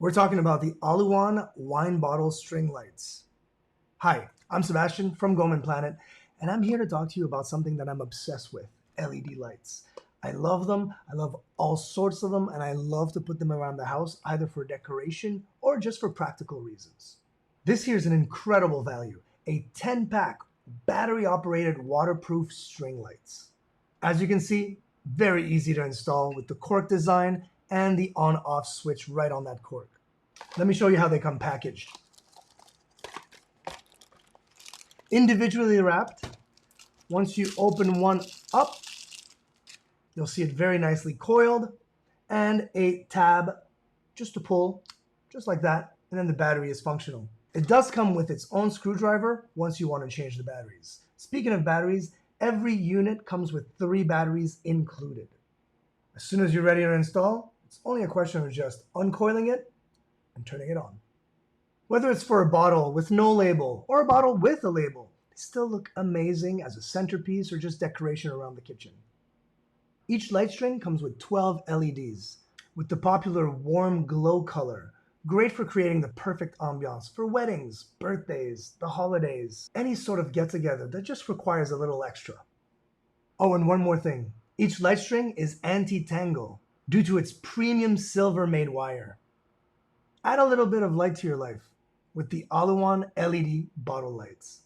We're talking about the Aluwan wine bottle string lights. Hi, I'm Sebastian from Goman Planet, and I'm here to talk to you about something that I'm obsessed with, LED lights. I love them, I love all sorts of them, and I love to put them around the house either for decoration or just for practical reasons. This here is an incredible value, a 10-pack battery-operated waterproof string lights. As you can see, very easy to install with the cork design and the on-off switch right on that cork. Let me show you how they come packaged. Individually wrapped, once you open one up, you'll see it very nicely coiled and a tab just to pull, just like that, and then the battery is functional. It does come with its own screwdriver once you want to change the batteries. Speaking of batteries, every unit comes with 3 batteries included. As soon as you're ready to install, it's only a question of just uncoiling it and turning it on. Whether it's for a bottle with no label or a bottle with a label, they still look amazing as a centerpiece or just decoration around the kitchen. Each light string comes with 12 LEDs with the popular warm glow color, great for creating the perfect ambiance for weddings, birthdays, the holidays, any sort of get-together that just requires a little extra. Oh, and one more thing. Each light string is anti-tangle due to its premium silver-made wire. Add a little bit of light to your life with the Aluwan LED bottle lights.